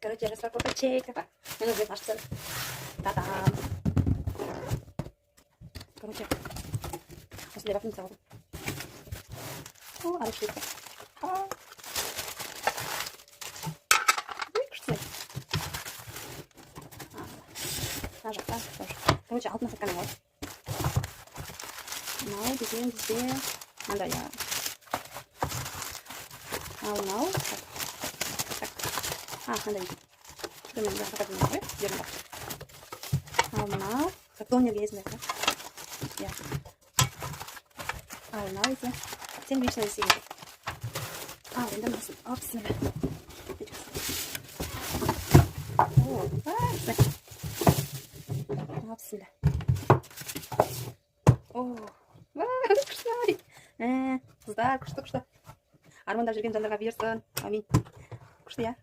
Короче, распаковка чека. Мне нужен наш целый. Та-дам. Короче, после вафли целого. О, а рушитка. Выкушай. Нажал, да, тоже. Короче, алтын сатқан ғой. Мынау деген бізде мынандай мынау мынандай мен жаққа дейін жерім бар. Ал мынау как тонер есімде да? Иә. Ал мынау екен сэндвичный десеге. Енді мынасын алып тістемі. О, бәрі. Алып тістемі. О, күшті. Қыздар, күшті. Арманда жүрген жандарға берсін. Амин. Күшті, я.